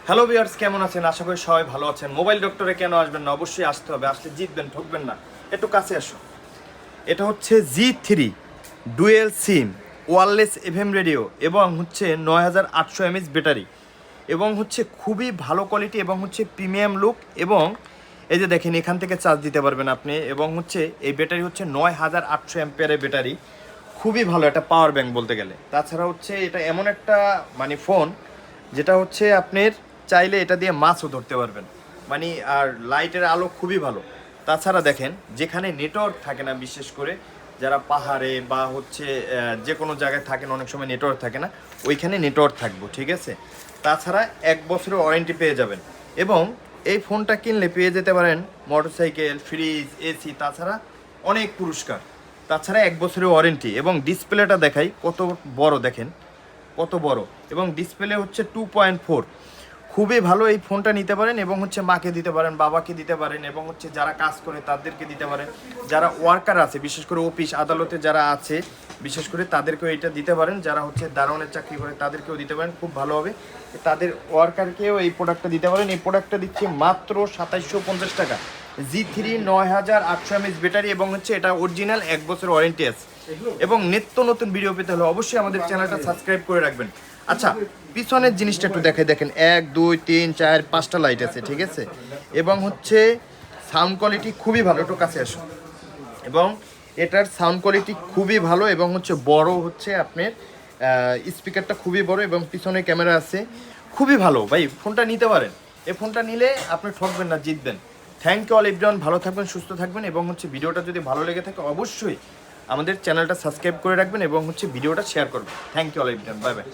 Hello viewers, কেমন আছেন? আশা করি সবাই ভালো আছেন। মোবাইল ডক্টরে কেন আসবেন না? অবশ্যই আসতে হবে, আসলে জিতবেন, ঠকবেন না। একটু কাছে আসো। এটা হচ্ছে G3 ডুয়েল সিম ওয়্যারলেস এফএম রেডিও এবং হচ্ছে 9800 mAh ব্যাটারি এবং হচ্ছে খুবই ভালো কোয়ালিটি এবং হচ্ছে প্রিমিয়াম লুক এবং এই যে দেখেন এখান থেকে চার্জ দিতে পারবেন আপনি এবং হচ্ছে এই ব্যাটারি হচ্ছে 9800 অ্যাম্পিয়ারের ব্যাটারি। খুবই ভালো একটা পাওয়ার ব্যাংক বলতে গেলে। তাছাড়া হচ্ছে এটা এমন একটা ফোন যেটা হচ্ছে আপনার চাইলে এটা দিয়ে মাছও ধরতে পারবেন, আর লাইটের আলো খুবই ভালো। তাছাড়া দেখেন যেখানে নেটওয়ার্ক থাকে না, বিশেষ করে যারা পাহাড়ে বা হচ্ছে যে কোনো জায়গায় থাকেন, অনেক সময় নেটওয়ার্ক থাকে না, ওইখানে নেটওয়ার্ক থাকবো, ঠিক আছে। তাছাড়া 1 বছরের ওয়ারেন্টি পেয়ে যাবেন এবং এই ফোনটা কিনলে পেয়ে যেতে পারেন মোটরসাইকেল, ফ্রিজ, এসি, তাছাড়া অনেক পুরস্কার। তাছাড়া 1 বছরের ওয়ারেন্টি এবং ডিসপ্লেটা দেখাই কত বড়, দেখেন কত বড় এবং ডিসপ্লে হচ্ছে 2.4। খুবই ভালো। এই ফোনটা নিতে পারেন এবং হচ্ছে মাকে দিতে পারেন, বাবাকে দিতে পারেন এবং হচ্ছে যারা কাজ করে তাদেরকে দিতে পারেন, যারা ওয়ার্কার আছে বিশেষ করে অফিস আদালতে যারা আছে বিশেষ করে তাদেরকেও এটা দিতে পারেন, যারা হচ্ছে দারোয়ানের চাকরি করে তাদেরকেও দিতে পারেন, খুব ভালো হবে। তাদের ওয়ার্কারকেও এই প্রোডাক্টটা দিতে পারেন। এই প্রোডাক্টটা দিচ্ছি মাত্র 2750 টাকা। G3 9800 mAh ব্যাটারি এবং হচ্ছে এটা অরিজিনাল 1 বছর ওয়ারেন্টি আছে। এবং নিত্য নতুন ভিডিও পেতে হলে অবশ্যই আমাদের চ্যানেলটা সাবস্ক্রাইব করে রাখবেন। আচ্ছা, পিছনের জিনিসটা একটু দেখেন 1 2 3 4 5টা লাইট আছে, ঠিক আছে। এবং হচ্ছে সাউন্ড কোয়ালিটি খুবই ভালো, একটু কাছে আসুন। এবং এটার সাউন্ড কোয়ালিটি খুবই ভালো এবং হচ্ছে বড়, হচ্ছে আপনার স্পিকারটা খুবই বড় এবং পিছনে ক্যামেরা আছে, খুবই ভালো। ভাই ফোনটা নিতে পারেন, এই ফোনটা নিলে আপনি ঠকবেন না, জিতবেন। থ্যাংক ইউ অল এভরিওয়ান, ভালো থাকবেন, সুস্থ থাকবেন এবং হচ্ছে ভিডিওটা যদি ভালো লেগে থাকে অবশ্যই আমাদের চ্যানেলটা সাবস্ক্রাইব করে রাখবেন এবং হচ্ছে ভিডিওটা শেয়ার করবেন। Thank you all everyone, bye by.